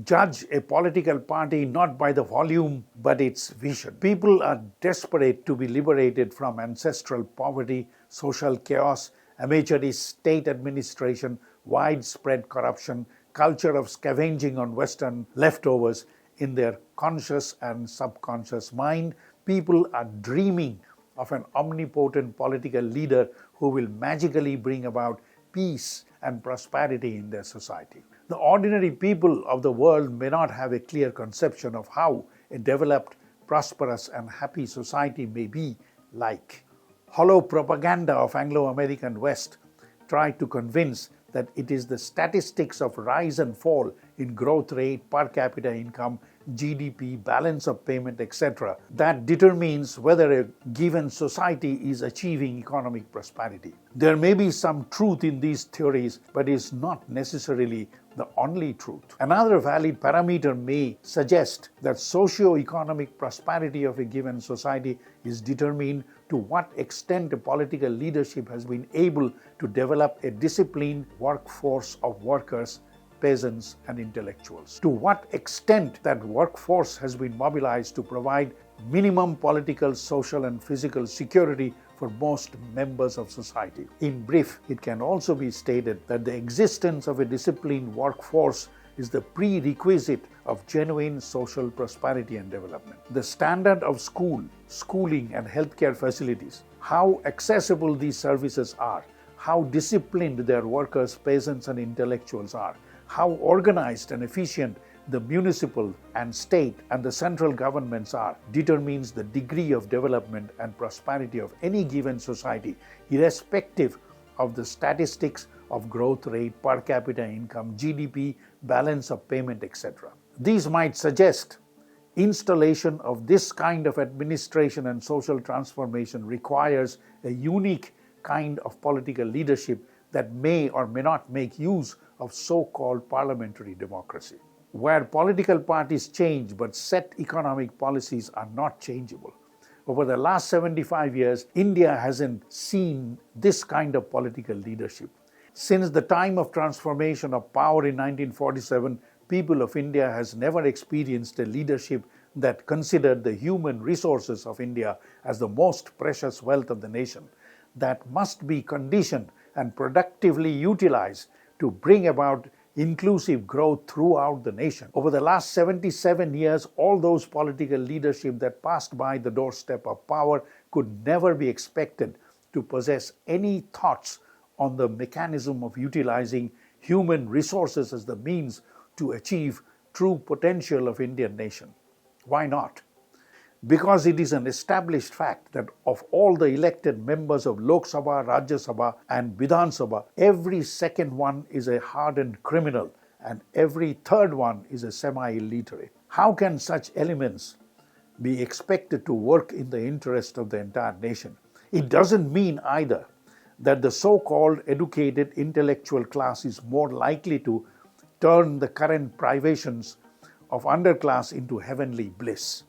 judge a political party not by the volume but its vision. People are desperate to be liberated from ancestral poverty, social chaos, amateurish state administration, widespread corruption, culture of scavenging on Western leftovers. In their conscious and subconscious mind, people are dreaming of an omnipotent political leader who will magically bring about peace and prosperity in their society. The ordinary people of the world may not have a clear conception of how a developed, prosperous, and happy society may be like. Hollow propaganda of Anglo-American West tried to convince that it is the statistics of rise and fall in growth rate, per capita income, GDP, balance of payment, etc. that determines whether a given society is achieving economic prosperity. There may be some truth in these theories, but it is not necessarily the only truth. Another valid parameter may suggest that socio-economic prosperity of a given society is determined to what extent a political leadership has been able to develop a disciplined workforce of workers, peasants, and intellectuals. To what extent that workforce has been mobilized to provide minimum political, social, and physical security for most members of society. In brief, it can also be stated that the existence of a disciplined workforce is the prerequisite of genuine social prosperity and development. The standard of schooling, and healthcare facilities, how accessible these services are, how disciplined their workers, peasants, and intellectuals are, how organized and efficient the municipal and state and the central governments are, determines the degree of development and prosperity of any given society, irrespective of the statistics of growth rate, per capita income, GDP, balance of payment, etc. These might suggest installation of this kind of administration and social transformation requires a unique kind of political leadership that may or may not make use of so-called parliamentary democracy. Where political parties change but set economic policies are not changeable. Over the last 75 years, India hasn't seen this kind of political leadership. Since the time of transformation of power in 1947, people of India has never experienced a leadership that considered the human resources of India as the most precious wealth of the nation, that must be conditioned and productively utilized to bring about inclusive growth throughout the nation. Over the last 77 years, all those political leadership that passed by the doorstep of power could never be expected to possess any thoughts on the mechanism of utilizing human resources as the means to achieve true potential of Indian nation. Why not? Because it is an established fact that of all the elected members of Lok Sabha, Rajya Sabha, and Vidhan Sabha, every second one is a hardened criminal and every third one is a semi-illiterate. How can such elements be expected to work in the interest of the entire nation? It doesn't mean either that the so-called educated intellectual class is more likely to turn the current privations of underclass into heavenly bliss.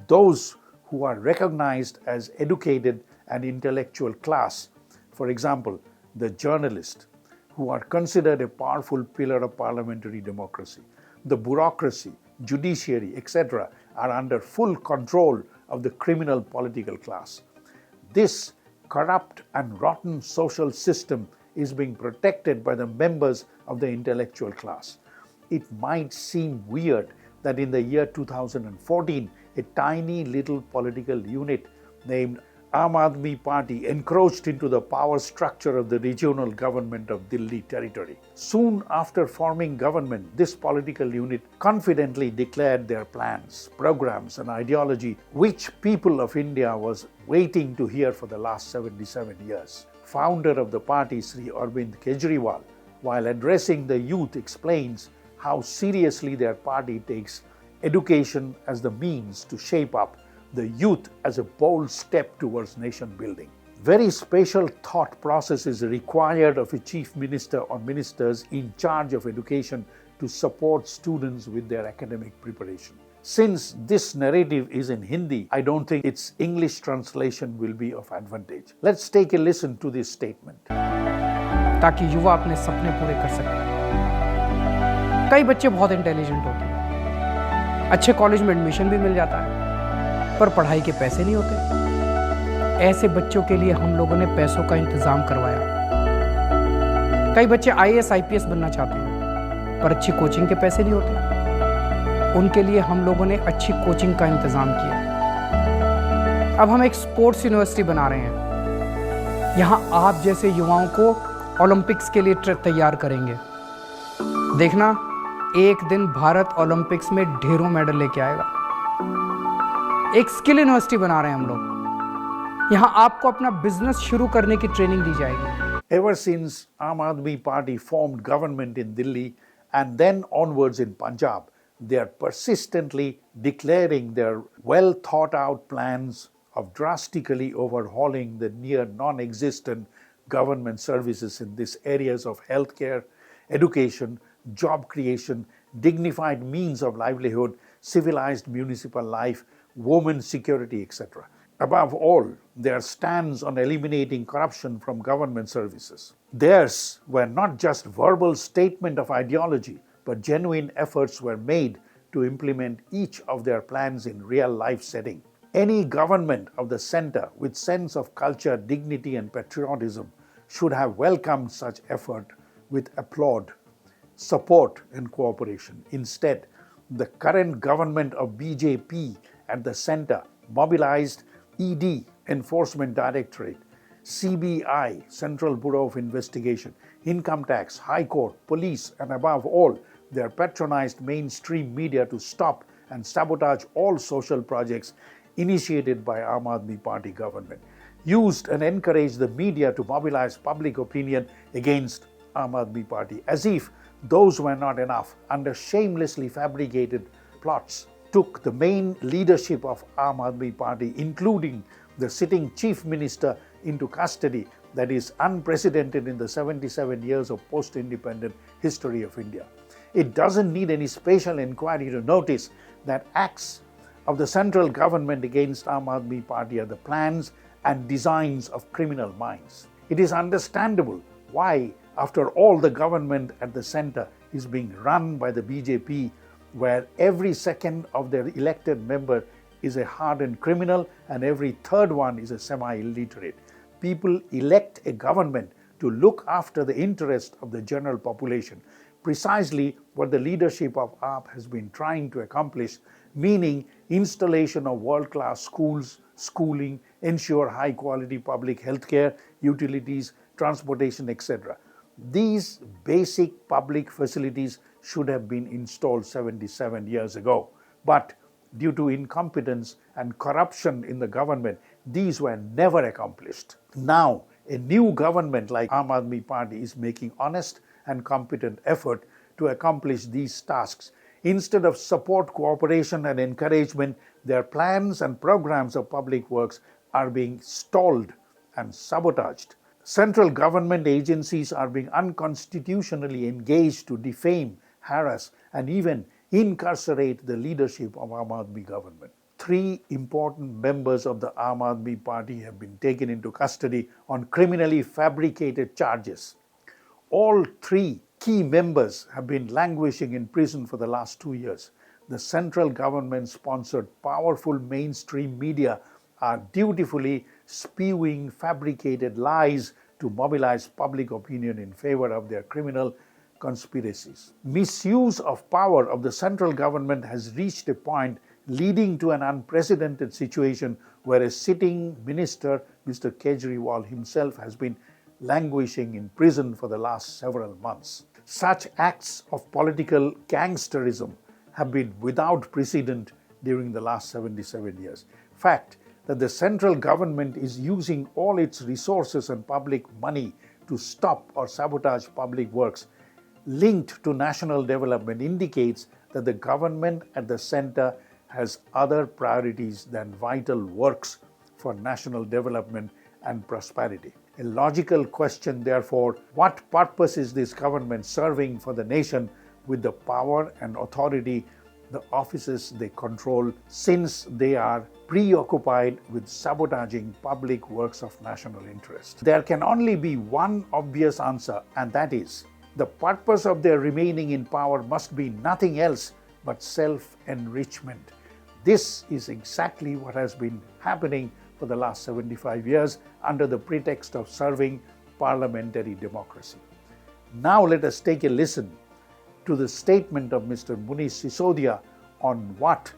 Those who are recognized as educated and intellectual class, for example, the journalists, who are considered a powerful pillar of parliamentary democracy, the bureaucracy, judiciary, etc., are under full control of the criminal political class. This corrupt and rotten social system is being protected by the members of the intellectual class. It might seem weird that in the year 2014, a tiny little political unit named Aap'S Party encroached into the power structure of the regional government of Delhi territory. Soon after forming government, this political unit confidently declared their plans, programs, and ideology, which people of India was waiting to hear for the last 77 years. Founder of the party, Sri Arvind Kejriwal, while addressing the youth, explains how seriously their party takes education as the means to shape up the youth as a bold step towards nation building. Very special thought process is required of a chief minister or ministers in charge of education to support students with their academic preparation. Since this narrative is in Hindi, I don't think its English translation will be of advantage. Let's take a listen to this statement. ताकि युवा अपने सपने पूरे कर सके। कई बच्चे बहुत इंटेलिजेंट होते हैं, अच्छे कॉलेज में एडमिशन भी मिल जाता है, पर पढ़ाई के पैसे नहीं होते। ऐसे बच्चों के लिए हम लोगों ने पैसों का इंतजाम करवाया। कई बच्चे IAS IPS बनना चाहते हैं, पर अच्छी कोचिंग के पैसे नहीं होते। उनके लिए हम लोगों ने अच्छी कोचिंग का इंतजाम किया। अब हम एक स्पोर्ट्स यूनिवर्सिटी बना रहे हैं। यहाँ आप जैसे युवाओं को ओलंपिक्स के लिए तैयार करेंगे। देखना, एक दिन भारत ओलंपिक्स में ढेरों मेडल लेके आएगा। एक स्किल यूनिवर्सिटी बना रहे हैं हम लोग। यहाँ आपको अपना बिजनेस शुरू करने की ट्रेनिंग दी जाएगी। Ever since Aam Aadmi Party formed government in Delhi and then onwards in Punjab, they are persistently declaring their well thought out plans of drastically overhauling the near non-existent government services in these areas of healthcare, education, job creation, dignified means of livelihood, civilized municipal life, women's security, etc. Above all, their stands on eliminating corruption from government services. Theirs were not just verbal statement of ideology, but genuine efforts were made to implement each of their plans in real life setting. Any government of the center with sense of culture, dignity and patriotism should have welcomed such effort with applaud, support and cooperation. Instead, the current government of BJP at the center mobilized ED, Enforcement Directorate, CBI, Central Bureau of Investigation, Income Tax, High Court, Police, and above all, their patronized mainstream media to stop and sabotage all social projects initiated by Aam Aadmi Party government. Used and encouraged the media to mobilize public opinion against Aam Aadmi Party, as if those were not enough. Under shamelessly fabricated plots, took the main leadership of Aam Aadmi Party, including the sitting chief minister, into custody that is unprecedented in the 77 years of post-independent history of India. It doesn't need any special inquiry to notice that acts of the central government against Aam Aadmi Party are the plans and designs of criminal minds. It is understandable why, after all, the government at the center is being run by the BJP, where every second of their elected member is a hardened criminal and every third one is a semi-illiterate. People elect a government to look after the interest of the general population, precisely what the leadership of AAP has been trying to accomplish, meaning installation of world-class schools, schooling, ensure high-quality public healthcare, utilities, transportation, etc. These basic public facilities should have been installed 77 years ago. But due to incompetence and corruption in the government, these were never accomplished. Now, a new government like Aam Aadmi Party is making honest and competent effort to accomplish these tasks. Instead of support, cooperation and encouragement, their plans and programs of public works are being stalled and sabotaged. Central government agencies are being unconstitutionally engaged to defame, harass, and even incarcerate the leadership of Aam Aadmi government. 3 important members of the Aam Aadmi Party have been taken into custody on criminally fabricated charges. All 3 key members have been languishing in prison for the last 2 years. The central government-sponsored powerful mainstream media are dutifully spewing fabricated lies to mobilize public opinion in favor of their criminal conspiracies. Misuse of power of the central government has reached a point leading to an unprecedented situation where a sitting minister, Mr. Kejriwal himself, has been languishing in prison for the last several months. Such acts of political gangsterism have been without precedent during the last 77 years. Fact that the central government is using all its resources and public money to stop or sabotage public works linked to national development indicates that the government at the center has other priorities than vital works for national development and prosperity. A logical question, therefore, what purpose is this government serving for the nation with the power and authority, the offices they control, since they are preoccupied with sabotaging public works of national interest? There can only be one obvious answer, and that is, the purpose of their remaining in power must be nothing else but self-enrichment. This is exactly what has been happening for the last 75 years under the pretext of serving parliamentary democracy. Now let us take a listen to the statement of Mr. Munish Sisodia on what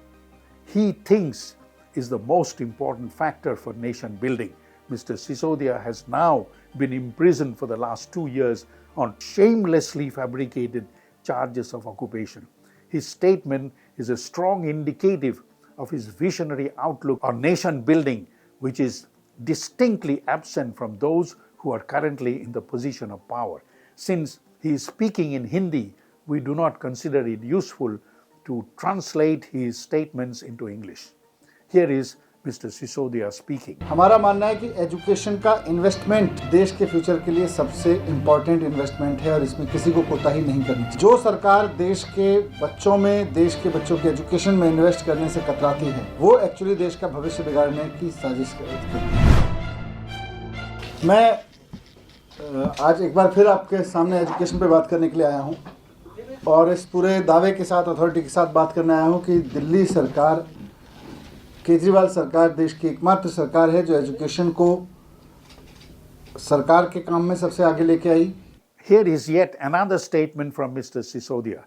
he thinks is the most important factor for nation building. Mr. Sisodia has now been imprisoned for the last 2 years on shamelessly fabricated charges of occupation. His statement is a strong indicative of his visionary outlook on nation building, which is distinctly absent from those who are currently in the position of power. Since he is speaking in Hindi, we do not consider it useful to translate his statements into English. Here is Mr. Sisodia speaking. हमारा मानना है कि education का investment देश के future के लिए सबसे इम्पोर्टेंट इन्वेस्टमेंट है और इसमें किसी को कोताही नहीं करनी चाहिए। जो सरकार देश के बच्चों में, देश के बच्चों के एजुकेशन में इन्वेस्ट करने से कतराती है, वो एक्चुअली देश का भविष्य बिगाड़ने की साजिश करती है। मैं आज एक बार फिर आपके सामने एजुकेशन पे बात करने के लिए आया हूँ और इस पूरे दावे के साथ, अथॉरिटी के साथ बात करने आया हूँ कि दिल्ली सरकार, केजरीवाल सरकार देश की एकमात्र सरकार है जो एजुकेशन को सरकार के काम में सबसे आगे लेके आई। Here is yet another statement from Mr. Sisodia.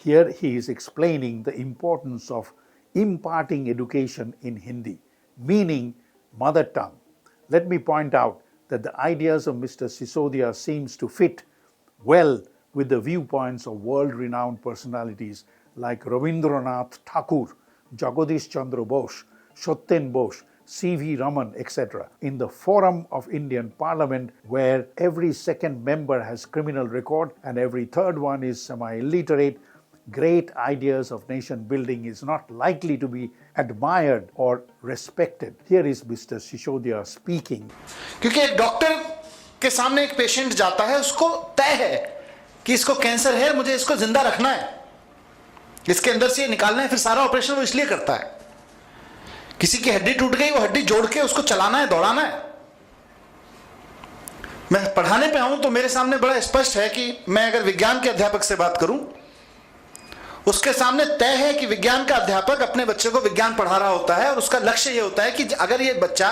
Here he is explaining the importance of imparting education in Hindi, meaning mother tongue. Let me point out that the ideas of Mr. Sisodia seems to fit well with the viewpoints of world-renowned personalities like Rabindranath Tagore, Jagadish Chandra Bose, Satyendra Bose, C.V. Raman, etc. In the forum of Indian Parliament, where every second member has criminal record and every third one is semi-illiterate, great ideas of nation building is not likely to be admired or respected. Here is Mr. Sisodia speaking. क्योंकि एक doctor के सामने एक patient जाता है, उसको तय है कि इसको कैंसर है, मुझे इसको जिंदा रखना है, इसके अंदर से ये निकालना है, फिर सारा ऑपरेशन वो इसलिए करता है। किसी की हड्डी टूट गई, वो हड्डी जोड़ के उसको चलाना है, दौड़ाना है। मैं पढ़ाने पे आऊं तो मेरे सामने बड़ा स्पष्ट है कि मैं अगर विज्ञान के अध्यापक से बात करूं, उसके सामने तय है कि विज्ञान का अध्यापक अपने बच्चे को विज्ञान पढ़ा रहा होता है और उसका लक्ष्य यह होता है कि अगर ये बच्चा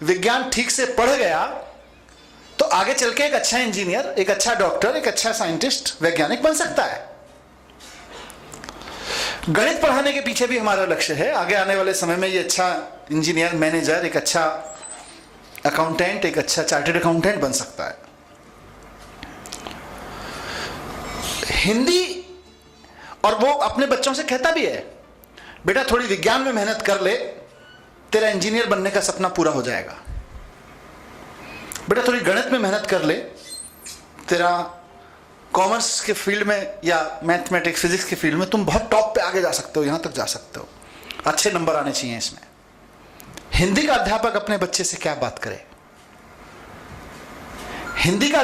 विज्ञान ठीक से पढ़ गया तो आगे चल के एक अच्छा इंजीनियर, एक अच्छा डॉक्टर, एक अच्छा साइंटिस्ट, वैज्ञानिक बन सकता है। गणित पढ़ाने के पीछे भी हमारा लक्ष्य है, आगे आने वाले समय में ये अच्छा इंजीनियर, मैनेजर, एक अच्छा अकाउंटेंट, एक अच्छा चार्टर्ड अकाउंटेंट बन सकता है। हिंदी, और वो अपने बच्चों से कहता भी है, बेटा थोड़ी विज्ञान में मेहनत कर ले, तेरा इंजीनियर बनने का सपना पूरा हो जाएगा। बेटा थोड़ी गणित में मेहनत कर ले, तेरा कॉमर्स के फील्ड में या मैथमेटिक्स, फिजिक्स के फील्ड में तुम बहुत टॉप पे आगे जा सकते हो, यहां तक जा सकते हो, अच्छे नंबर आने चाहिए इसमें। हिंदी का अध्यापक अपने बच्चे से क्या बात करे? हिंदी का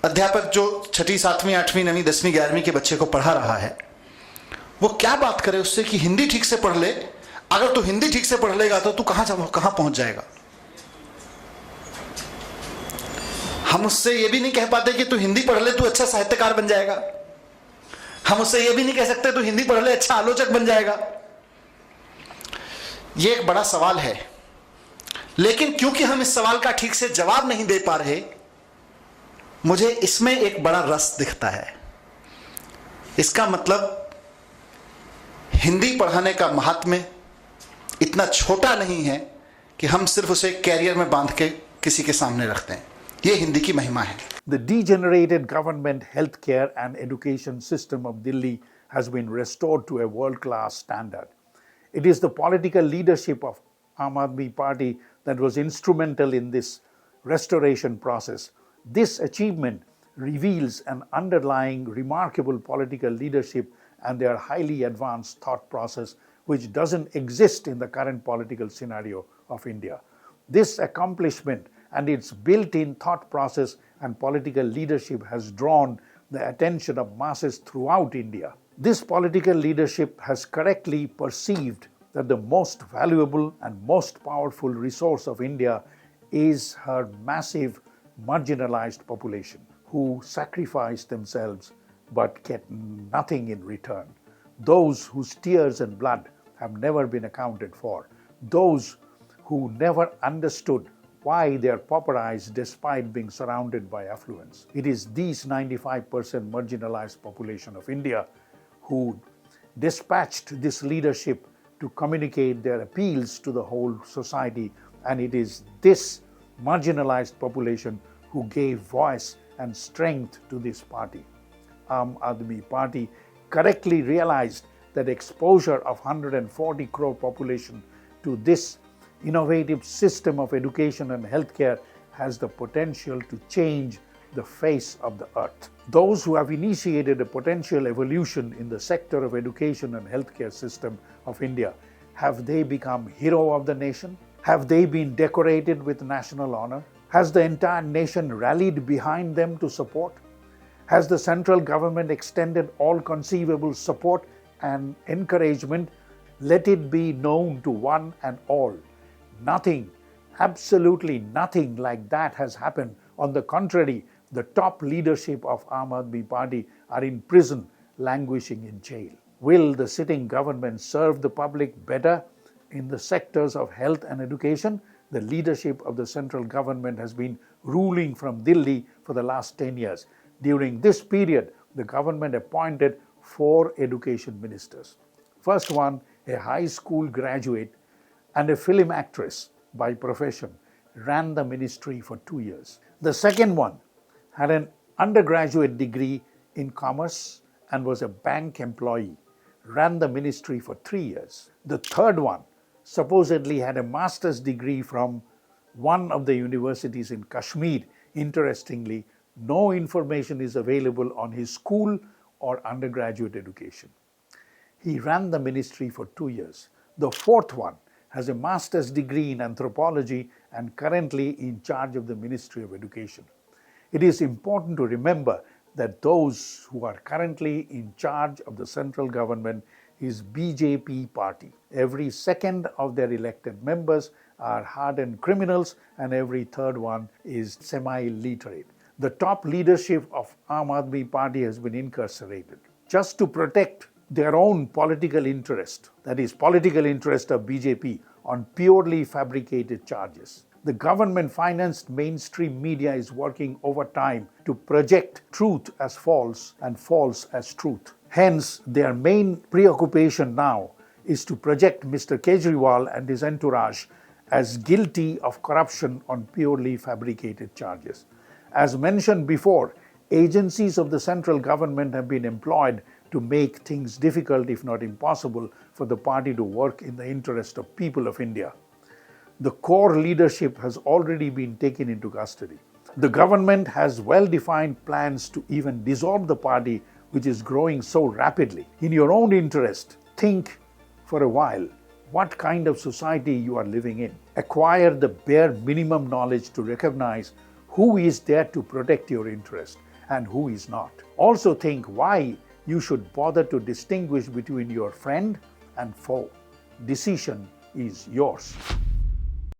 अध्यापक जो 6वीं, 7वीं, 8वीं, 9वीं, 10वीं, 11वीं के बच्चे को पढ़ा रहा है, वो क्या बात करे उससे कि हिंदी ठीक से पढ़ ले। अगर तू हिंदी ठीक से पढ़ लेगा तो तू कहां पहुंच जाएगा। हम उससे ये भी नहीं कह पाते कि तू हिंदी पढ़ ले, तू अच्छा साहित्यकार बन जाएगा। हम उससे ये भी नहीं कह सकते तू हिंदी पढ़ ले, अच्छा आलोचक बन जाएगा। ये एक बड़ा सवाल है, लेकिन क्योंकि हम इस सवाल का ठीक से जवाब नहीं दे पा रहे, मुझे इसमें एक बड़ा रस दिखता है। इसका मतलब हिंदी पढ़ाने का महात्म्य इतना छोटा नहीं है कि हम सिर्फ उसे कैरियर में बांध के किसी के सामने रखते हैं। ये हिंदी की महिमा है। The degenerated government, healthcare and education system of Delhi has been restored to a world-class standard. It is the political leadership of Aam Aadmi Party that was instrumental in this restoration process. This achievement reveals an underlying remarkable political leadership and their highly advanced thought process which doesn't exist in the current political scenario of India. This accomplishment and its built-in thought process and political leadership has drawn the attention of masses throughout India. This political leadership has correctly perceived that the most valuable and most powerful resource of India is her massive marginalized population who sacrifice themselves but get nothing in return. those whose tears and blood have never been accounted for, those who never understood why they are pauperized despite being surrounded by affluence. It is these 95% marginalized population of India who dispatched this leadership to communicate their appeals to the whole society, and it is this marginalized population who gave voice and strength to this party. Aam Aadmi Party correctly realized that exposure of 140 crore population to this innovative system of education and healthcare has the potential to change the face of the earth. Those who have initiated a potential evolution in the sector of education and healthcare system of India, have they become hero of the nation? Have they been decorated with national honor? Has the entire nation rallied behind them to support? Has the central government extended all conceivable support and encouragement? Let it be known to one and all. Nothing, absolutely nothing like that has happened. On the contrary, the top leadership of Aam Aadmi Party are in prison, languishing in jail. Will the sitting government serve the public better in the sectors of health and education? The leadership of the central government has been ruling from Delhi for the last 10 years. During this period, the government appointed 4 education ministers. First one, a high school graduate and a film actress by profession, ran the ministry for 2 years. The second one had an undergraduate degree in commerce and was a bank employee, ran the ministry for 3 years. The third one supposedly had a master's degree from one of the universities in Kashmir. Interestingly, no information is available on his school or undergraduate education. He ran the ministry for 2 years. The fourth one has a master's degree in anthropology and currently in charge of the Ministry of Education. It is important to remember that those who are currently in charge of the central government is BJP party. Every second of their elected members are hardened criminals and every third one is semi-literate. The top leadership of Aam Aadmi Party has been incarcerated just to protect their own political interest, that is, political interest of BJP, on purely fabricated charges. The government-financed mainstream media is working overtime to project truth as false and false as truth. Hence, their main preoccupation now is to project Mr. Kejriwal and his entourage as guilty of corruption on purely fabricated charges. As mentioned before, agencies of the central government have been employed to make things difficult, if not impossible, for the party to work in the interest of people of India. The core leadership has already been taken into custody. The government has well-defined plans to even dissolve the party, which is growing so rapidly. In your own interest, think for a while what kind of society you are living in. Acquire the bare minimum knowledge to recognize who is there to protect your interest and who is not. Also think why you should bother to distinguish between your friend and foe. Decision is yours.